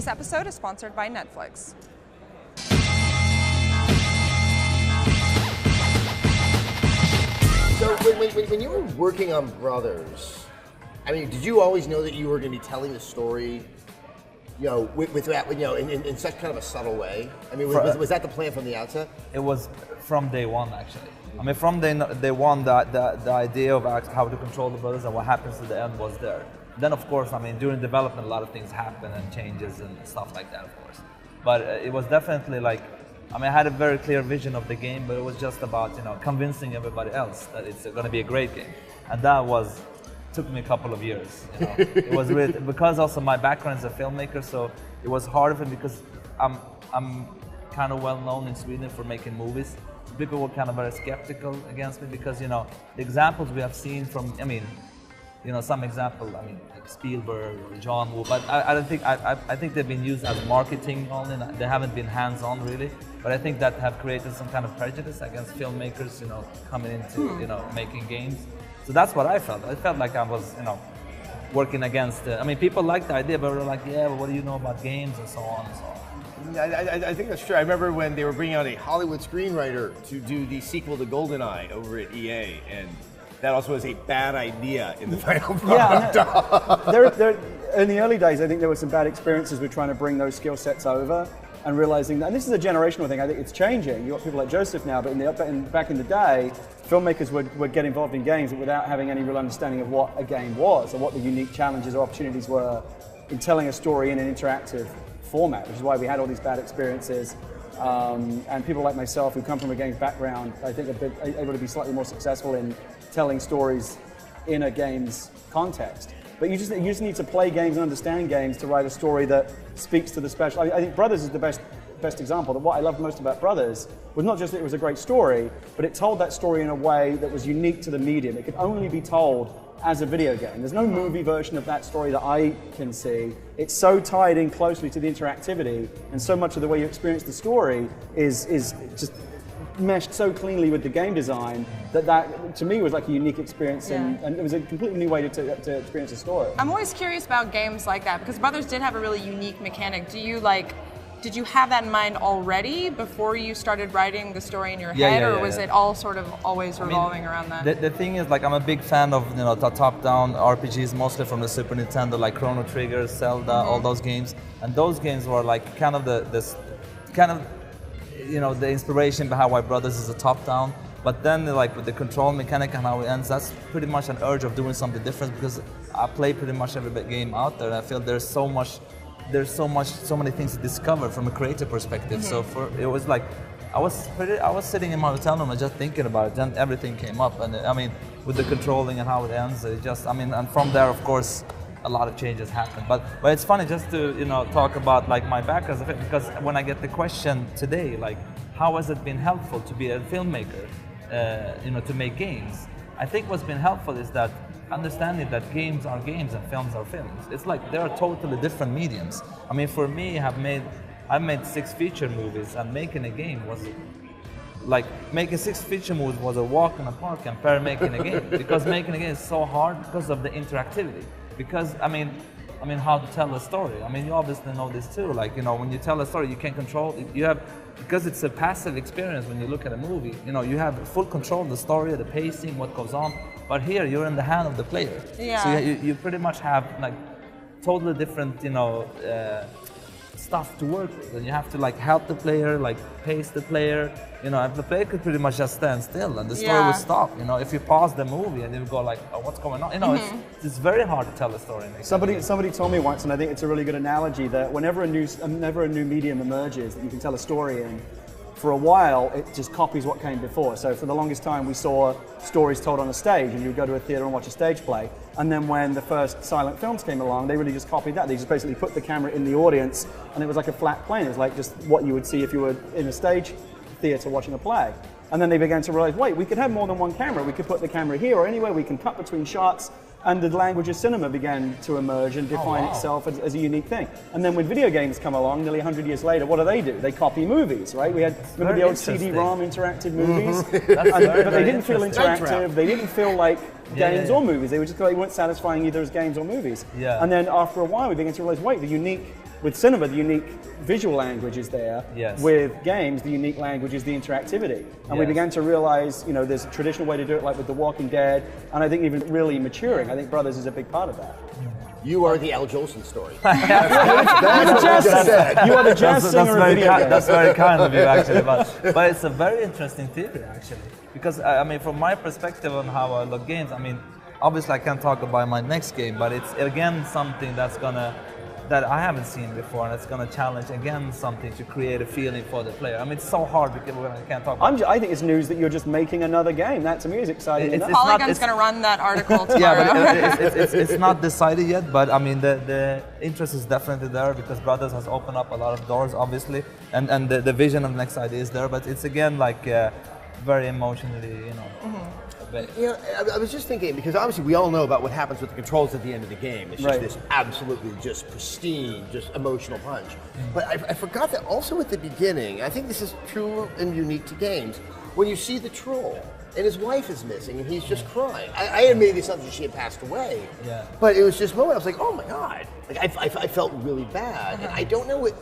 This episode is sponsored by Netflix. So when you were working on Brothers, I mean, did you always know that you were going to be telling the story, you know, with that, you know, in such kind of a subtle way? I mean, was that the plan from the outset? It was from day one, actually. I mean, from day one, the idea of how to control the brothers and what happens at the end was there. Then, of course, I mean, during development, a lot of things happen and changes and stuff like that, of course. But it was definitely like, I mean, I had a very clear vision of the game, but it was just about, you know, convincing everybody else that it's going to be a great game. And that took me a couple of years, you know. It was really, because also my background is a filmmaker, so it was hard for me because I'm kind of well known in Sweden for making movies. People were kind of very skeptical against me because, you know, the examples we have seen from, I mean, you know, some example, I mean, like Spielberg or John Woo, but I don't think, I think they've been used as marketing only, they haven't been hands-on really, but I think that have created some kind of prejudice against filmmakers, you know, coming into, you know, making games. So that's what I felt. I felt like I was, you know, working against, I mean, people liked the idea, but they were like, yeah, but what do you know about games and so on and so on. I think that's true. I remember when they were bringing out a Hollywood screenwriter to do the sequel to GoldenEye over at EA, and that also was a bad idea in the final product. Yeah, in the early days, I think there were some bad experiences with trying to bring those skill sets over and realizing that, and this is a generational thing, I think it's changing. You've got people like Josef now, but back in the day, filmmakers would get involved in games without having any real understanding of what a game was or what the unique challenges or opportunities were in telling a story in an interactive format, which is why we had all these bad experiences. And people like myself who come from a games background, I think have been able to be slightly more successful in telling stories in a games context. But you just need to play games and understand games to write a story that speaks to the special. I think Brothers is the best example. That what I loved most about Brothers was not just that it was a great story, but it told that story in a way that was unique to the medium. It could only be told as a video game. There's no movie version of that story that I can see. It's so tied in closely to the interactivity, and so much of the way you experience the story is just meshed so cleanly with the game design that to me was like a unique experience, and it was a completely new way to experience a story. I'm always curious about games like that because Brothers did have a really unique mechanic. Did you have that in mind already before you started writing the story in your head, or was it all sort of always revolving around that? The thing is, like, I'm a big fan of, you know, the top-down RPGs, mostly from the Super Nintendo, like Chrono Trigger, Zelda, all those games, and those games were like kind of you know, the inspiration behind why Brothers is a top-down. But then, like, with the control mechanic and how it ends, that's pretty much an urge of doing something different because I play pretty much every game out there, and I feel there's so many things to discover from a creative perspective. So it was like, I was sitting in my hotel room and just thinking about it, then everything came up, and I mean, with the controlling and how it ends, it just, I mean, and from there, of course, a lot of changes happened. But it's funny just to, you know, talk about like my background, because when I get the question today, like, how has it been helpful to be a filmmaker, you know, to make games? I think what's been helpful is that understanding that games are games and films are films. It's like they are totally different mediums. I mean, for me, I've made 6 feature movies, and making a game was like, making 6 feature movies was a walk in the park compared to making a game. Because making a game is so hard because of the interactivity. Because I mean how to tell a story. I mean, you obviously know this too. Like, you know, when you tell a story, you can control it. You have, because it's a passive experience when you look at a movie, you know, you have full control of the story, the pacing, what goes on. But here, you're in the hand of the player. Yeah. So you pretty much have like totally different, you know, stuff to work with, and you have to like help the player, like pace the player. You know, if the player could pretty much just stand still and the story will stop. You know, if you pause the movie and you go like, oh, what's going on? You know, it's very hard to tell a story. Somebody told me once, and I think it's a really good analogy, that whenever a new medium emerges that you can tell a story in, for a while, it just copies what came before. So for the longest time, we saw stories told on a stage, and you would go to a theater and watch a stage play. And then when the first silent films came along, they really just copied that. They just basically put the camera in the audience, and it was like a flat plane. It was like just what you would see if you were in a stage theater watching a play. And then they began to realize, wait, we could have more than one camera. We could put the camera here or anywhere. We can cut between shots. And the language of cinema began to emerge and define itself as a unique thing. And then when video games come along, nearly 100 years later, what do? They copy movies, right? We had, remember the old CD-ROM interactive movies? But they didn't feel interactive. They didn't feel like games or movies. They were just they weren't satisfying either as games or movies. Yeah. And then after a while, we began to realize, wait, with cinema, the unique visual language is there. Yes. With games, the unique language is the interactivity. And we began to realize, there's a traditional way to do it, like with The Walking Dead, and I think even really maturing. I think Brothers is a big part of that. You are the Al Jolson story. You are the jazz singer of video games. That's very kind of you, actually. But it's a very interesting theory, actually. Because, from my perspective on how I look games, obviously I can't talk about my next game, but it's, again, something that I haven't seen before, and it's going to challenge, again, something to create a feeling for the player. It's so hard because I can't talk about I think it's news that you're just making another game. That, to me, is exciting. Polygon's going to run that article tomorrow. Yeah, but it's not decided yet, but the interest is definitely there because Brothers has opened up a lot of doors, obviously, and the vision of the next idea is there, but it's, again, like very emotionally, I was just thinking, because obviously we all know about what happens with the controls at the end of the game. It's just this absolutely just pristine, just emotional punch. But I forgot that also at the beginning, I think this is true and unique to games, when you see the troll and his wife is missing and he's just crying. I had made the assumption she had passed away, but it was just a moment, I was like, oh my God. Like I felt really bad. And I don't know what,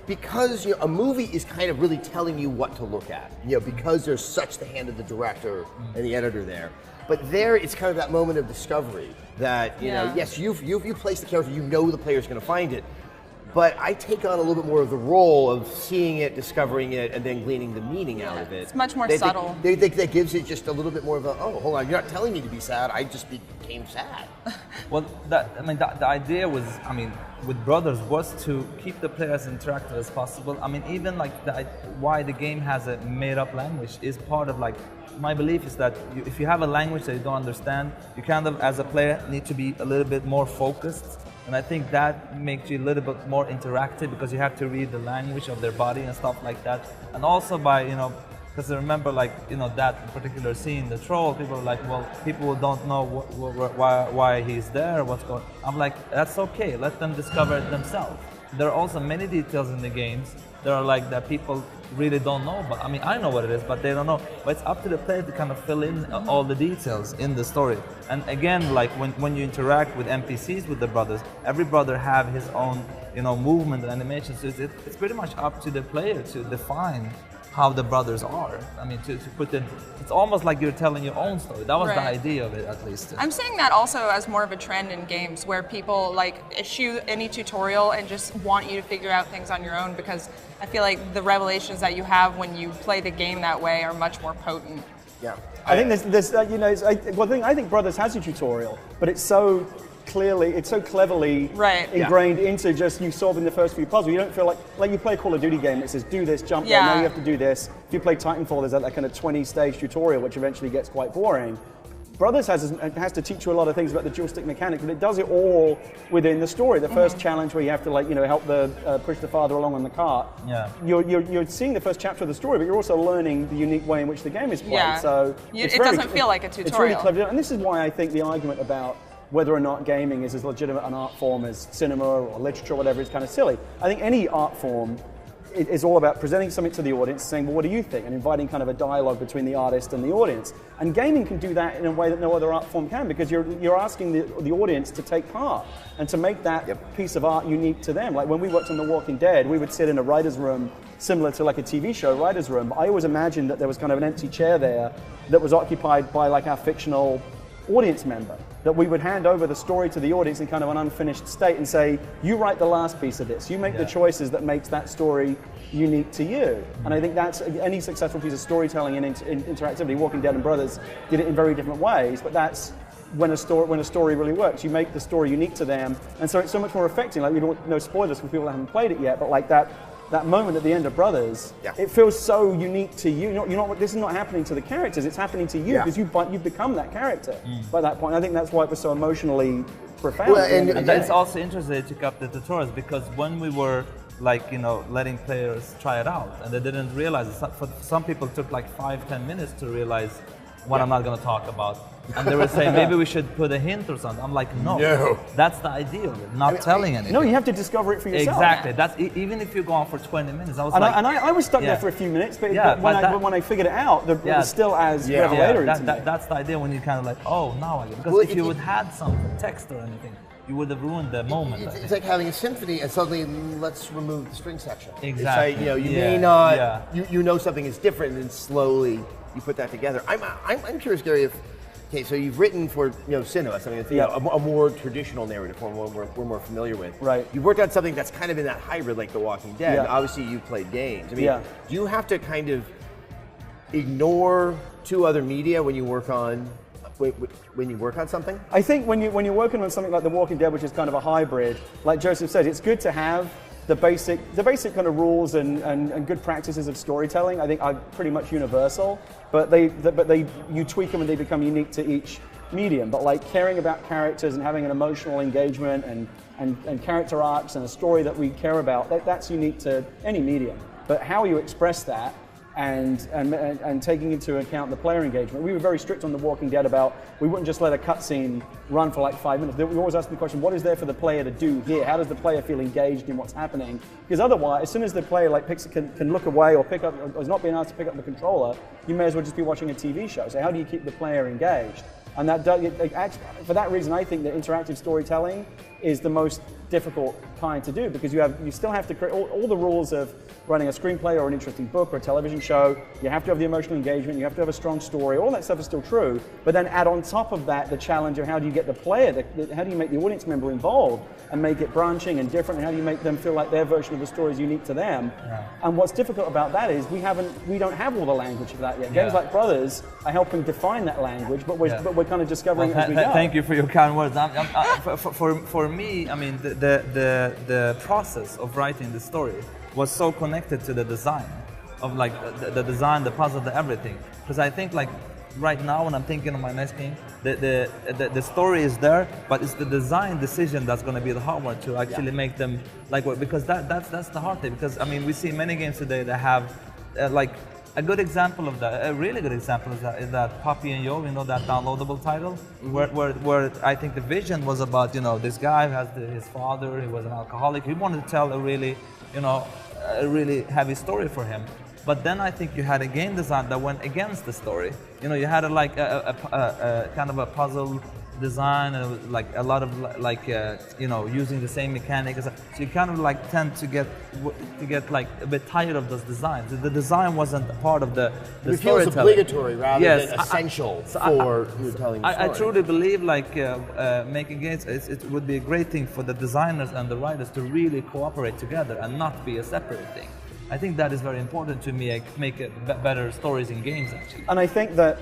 because a movie is kind of really telling you what to look at, because there's such the hand of the director and the editor there. But there, it's kind of that moment of discovery that yes, you place the character, the player's going to find it, but I take on a little bit more of the role of seeing it, discovering it, and then gleaning the meaning out of it. It's much more subtle. That gives it just a little bit more of a, oh, hold on, you're not telling me to be sad, I just became sad. Well, the idea was, with Brothers was to keep the player as interactive as possible. Even like why the game has a made-up language is part of my belief is that if you have a language that you don't understand, you kind of, as a player, need to be a little bit more focused. And I think that makes you a little bit more interactive because you have to read the language of their body and stuff like that. And also by, because I remember that particular scene, the troll, people are like, well, people don't know why he's there, what's going on. I'm like, that's okay, let them discover it themselves. There are also many details in the games that are that people really don't know, but I know what it is, but they don't know. But it's up to the player to kind of fill in all the details in the story. And again, when you interact with NPCs with the brothers, every brother have his own, movement and animation. So it's pretty much up to the player to define how the brothers are. To put in, it's almost like you're telling your own story. That was the idea of it, at least. I'm seeing that also as more of a trend in games where people issue any tutorial and just want you to figure out things on your own, because I feel like the revelations that you have when you play the game that way are much more potent. Yeah. I think there's I think Brothers has a tutorial, but it's so cleverly ingrained into just you solving the first few puzzles. You don't feel like you play a Call of Duty game that says do this, jump there, now you have to do this. If you play Titanfall, there's that kind of 20-stage tutorial, which eventually gets quite boring. Brothers has to teach you a lot of things about the joystick mechanics, but it does it all within the story. The first challenge where you have to help push the father along on the cart. Yeah. You're seeing the first chapter of the story, but you're also learning the unique way in which the game is played. Yeah. So it doesn't feel like a tutorial. It's really clever, and this is why I think the argument about whether or not gaming is as legitimate an art form as cinema or literature or whatever is kind of silly. I think any art form is all about presenting something to the audience, saying, well, what do you think? And inviting kind of a dialogue between the artist and the audience. And gaming can do that in a way that no other art form can, because you're asking the audience to take part and to make that piece of art unique to them. Like when we worked on The Walking Dead, we would sit in a writer's room similar to like a TV show writer's room. I always imagined that there was kind of an empty chair there that was occupied by like our fictional audience member, that we would hand over the story to the audience in kind of an unfinished state and say, you write the last piece of this, you make the choices that makes that story unique to you. And I think that's any successful piece of storytelling and interactivity. Walking Dead and Brothers did it in very different ways, but that's when a story really works. You make the story unique to them, and so it's so much more affecting. Like, we don't know spoilers for people that haven't played it yet, but like that moment at the end of Brothers, it feels so unique to you. This is not happening to the characters, it's happening to you, because you've become that character by that point. I think that's why it was so emotionally profound. Well, and it's also interesting that you took up the tutorials, because when we were letting players try it out, and they didn't realize it. For some people it took like 5-10 minutes to realize what I'm not going to talk about. and they were saying maybe we should put a hint or something. I'm like, no. That's the idea of it, not telling anything. No, you have to discover it for yourself. Exactly. That's even if you go on for 20 minutes. I was I was stuck there for a few minutes, but when I figured it out, it was still as revelatory to me. That's the idea when you kind of like, oh, now I get it. Because if you would had some text or anything, you would have ruined the moment. It's like having a symphony and suddenly let's remove the string section. Exactly. It's like, you may not, you know something is different, and then slowly you put that together. I'm curious, Gary, okay, so you've written for cinema, something that's a more traditional narrative form, one we're more familiar with. Right. You've worked on something that's kind of in that hybrid, like The Walking Dead. Yeah. Obviously, you've played games. I mean, do you have to kind of ignore two other media when you work on something? I think when you're working on something like The Walking Dead, which is kind of a hybrid, like Joseph said, it's good to have the basic kind of rules and good practices of storytelling. I think are pretty much universal, but you tweak them and they become unique to each medium. But like caring about characters and having an emotional engagement and character arcs and a story that we care about, that's unique to any medium. But how you express that and taking into account the player engagement. We were very strict on The Walking Dead about we wouldn't just let a cutscene run for like 5 minutes. We always ask the question, what is there for the player to do here? How does the player feel engaged in what's happening? Because otherwise, as soon as the player can look away or pick up, or is not being asked to pick up the controller, you may as well just be watching a TV show. So how do you keep the player engaged? And for that reason, I think that interactive storytelling is the most difficult kind to do, because you still have to create all the rules of running a screenplay or an interesting book or a television show. You have to have the emotional engagement, you have to have a strong story, all that stuff is still true, but then add on top of that the challenge of how do you get the player, how do you make the audience member involved and make it branching and different, and how do you make them feel like their version of the story is unique to them. And what's difficult about that is we don't have all the language for that yet. Games like Brothers are helping define that language, but we're kind of discovering it as we go. Thank you for your kind words. For me, I mean, the process of writing the story was so connected to the design of like the design, the puzzle, the everything. Because I think like right now when I'm thinking of my next game, the story is there, but it's the design decision that's going to be the hard one to actually make them like what, because that's the hard thing. Because I mean, we see many games today that have like a good example of that, a really good example is that Poppy and Yo, that downloadable title, where I think the vision was about, this guy who has his father, he was an alcoholic, he wanted to tell a really heavy story for him. But then I think you had a game design that went against the story. You had a kind of a puzzle design, and like a lot of using the same mechanics. So you kind of like tend to get like a bit tired of those designs. The design wasn't a part of the storytelling. It feels obligatory rather than essential for telling the story. I truly believe like making games, it would be a great thing for the designers and the writers to really cooperate together and not be a separate thing. I think that is very important to me, make better stories in games actually. And I think that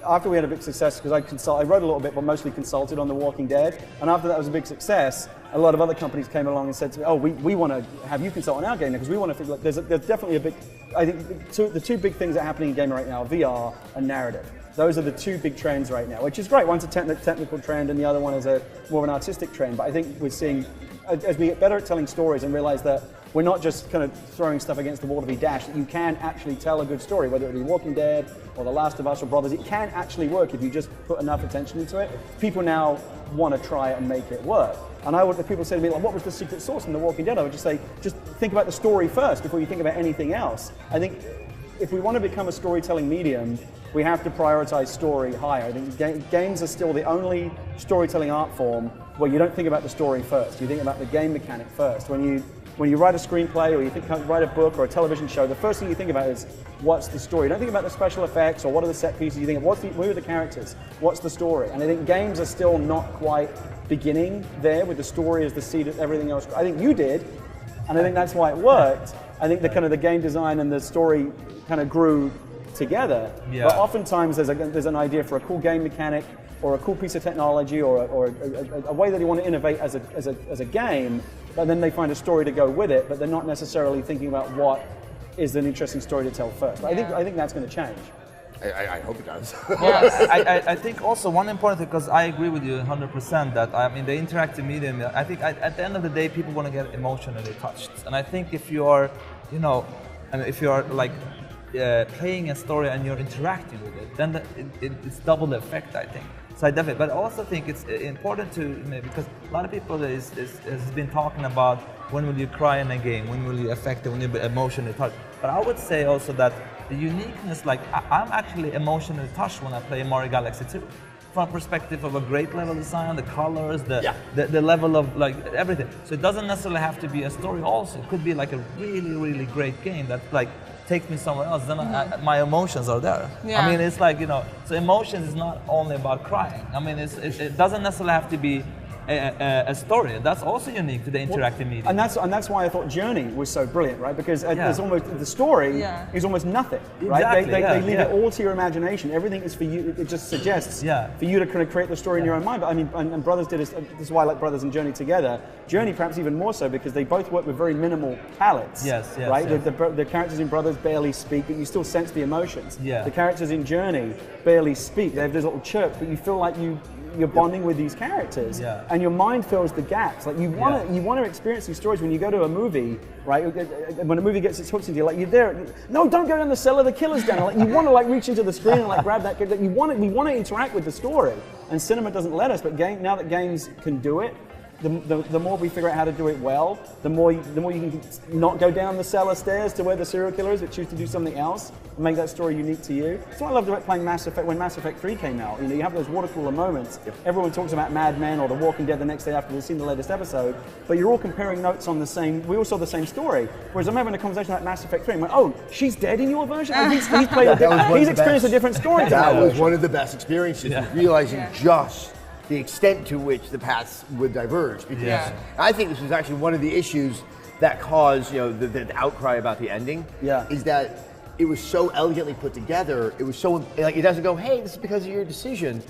after we had a big success, because I wrote a little bit, but mostly consulted on The Walking Dead, and after that was a big success, a lot of other companies came along and said to me, oh, we want to have you consult on our game because we want to figure, there's definitely a big, I think the two big things that are happening in gaming right now are VR and narrative. Those are the two big trends right now, which is great. One's a technical trend and the other one is more of an artistic trend, but I think we're seeing, as we get better at telling stories and realize that we're not just kind of throwing stuff against the wall to be dashed, that you can actually tell a good story, whether it be Walking Dead or The Last of Us or Brothers. It can actually work if you just put enough attention into it. People now want to try it and make it work. And if people say to me, like, what was the secret sauce in The Walking Dead? I would just say, just think about the story first before you think about anything else. I think if we want to become a storytelling medium, we have to prioritize story higher. I think games are still the only storytelling art form where you don't think about the story first. You think about the game mechanic first. When you write a screenplay or you write a book or a television show, the first thing you think about is what's the story. You don't think about the special effects or what are the set pieces. You think of who are the characters, what's the story. And I think games are still not quite beginning there with the story as the seed of everything else. I think you did, and I think that's why it worked. I think the game design and the story kind of grew together. Yeah. But oftentimes there's an idea for a cool game mechanic or a cool piece of technology or a way that you want to innovate as a game, but then they find a story to go with it, but they're not necessarily thinking about what is an interesting story to tell first. But I think that's going to change. I hope it does. Yes, I think also one important thing, because I agree with you 100% that I mean the interactive medium, I think at the end of the day people want to get emotionally touched, and I think if you are, if you are like playing a story and you're interacting with it, then it's double the effect, I think. So I definitely, but I also think it's important to, because a lot of people has been talking about when will you cry in a game, when will you affect it, when you'll be emotionally touched. But I would say also that the uniqueness, like I'm actually emotionally touched when I play Mario Galaxy 2. From perspective of a great level design, the colors, the level of like everything. So it doesn't necessarily have to be a story also. It could be like a really, really great game that like takes me somewhere else, then my emotions are there. Yeah. I mean, it's like, so emotions is not only about crying. I mean, it doesn't necessarily have to be a story. That's also unique to the interactive media. And that's why I thought Journey was so brilliant, right? Because there's almost, the story is almost nothing, right? Exactly, they leave it all to your imagination. Everything is for you. It just suggests for you to kind of create the story in your own mind. But I mean, and Brothers did this. This is why I like Brothers and Journey together. Journey perhaps even more so because they both work with very minimal palettes. Right? Yes. The characters in Brothers barely speak, but you still sense the emotions. Yeah. The characters in Journey barely speak. They have this little chirp, but you feel like you're bonding with these characters, and your mind fills the gaps. Like you want to experience these stories when you go to a movie, right? When a movie gets its hooks into you, like you're there. No, don't go down the cellar. The killer's down. Like you want to like reach into the screen and like grab that. We want to interact with the story, and cinema doesn't let us. But now that games can do it. The more we figure out how to do it well, the more you can not go down the cellar stairs to where the serial killer is, but choose to do something else and make that story unique to you. That's what I loved about playing Mass Effect when Mass Effect 3 came out. You have those water cooler moments. Everyone talks about Mad Men or The Walking Dead the next day after they've seen the latest episode, but you're all comparing notes on we all saw the same story. Whereas I'm having a conversation about Mass Effect 3, I'm like, oh, she's dead in your version? Like, he's experienced a different story. That was one of the best experiences, realizing just the extent to which the paths would diverge, because I think this was actually one of the issues that caused the outcry about the ending. Is that it was so elegantly put together. It was so like it doesn't go, hey, this is because of your decision.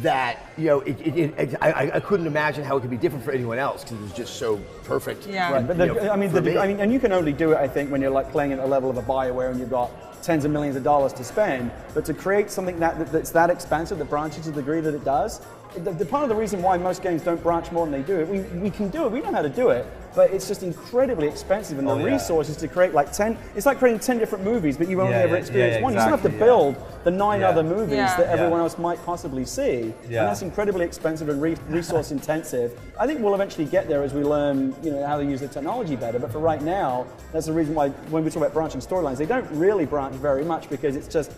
That I couldn't imagine how it could be different for anyone else because it was just so perfect. Right. But and you can only do it, I think, when you're like playing at a level of a BioWare and you've got tens of millions of dollars to spend. But to create something that's that expansive, that branches to the degree that it does. The part of the reason why most games don't branch more than they do it, we can do it, we know how to do it, but it's just incredibly expensive, and the resources to create like 10, it's like creating 10 different movies, but you only ever experience one. You still have to build the 9 other movies that everyone else might possibly see, and that's incredibly expensive and resource intensive. I think we'll eventually get there as we learn how to use the technology better, but for right now, that's the reason why when we talk about branching storylines, they don't really branch very much because it's just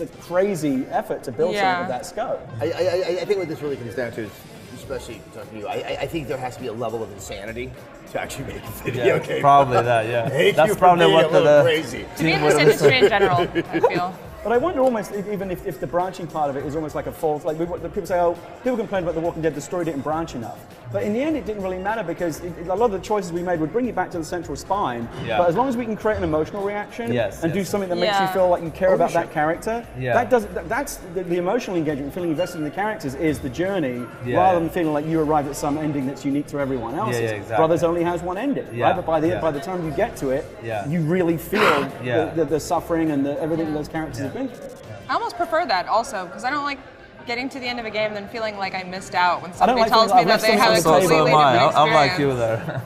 a crazy effort to build something with that scope. I think what this really comes down to is, especially talking to you, I think there has to be a level of insanity to actually make a video game. Probably that, Thank That's you for probably being what a little crazy. To be in this industry in general, I feel. But I wonder almost even if the branching part of it is almost like a false, like people say, oh, people complain about The Walking Dead, the story didn't branch enough. But in the end, it didn't really matter because a lot of the choices we made would bring you back to the central spine. But as long as we can create an emotional reaction and do something that makes you feel like you care about that character, that's the emotional engagement, feeling invested in the characters is the journey, rather than feeling like you arrived at some ending that's unique to everyone else's. Exactly. Brothers only has one ending, right? But by the time you get to it, you really feel the suffering and everything that those characters have been through. I almost prefer that also, because I don't like getting to the end of a game and then feeling like I missed out when somebody tells me that they have a completely different experience. I'm like you there.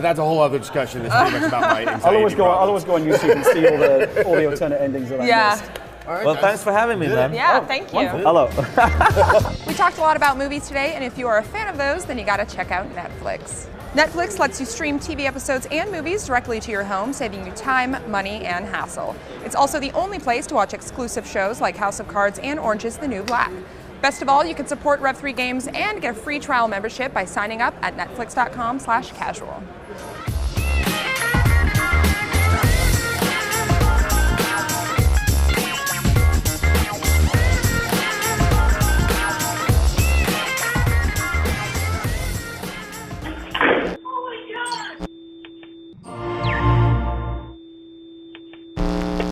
That's a whole other discussion. It's pretty much about my anxiety. I'll always go on YouTube and see all the alternate endings that I missed. All right, well, thanks for having me, man. Yeah, thank you. Hello. We talked a lot about movies today, and if you are a fan of those, then you got to check out Netflix. Netflix lets you stream TV episodes and movies directly to your home, saving you time, money, and hassle. It's also the only place to watch exclusive shows like House of Cards and Orange is the New Black. Best of all, you can support Rev3 Games and get a free trial membership by signing up at netflix.com/casual.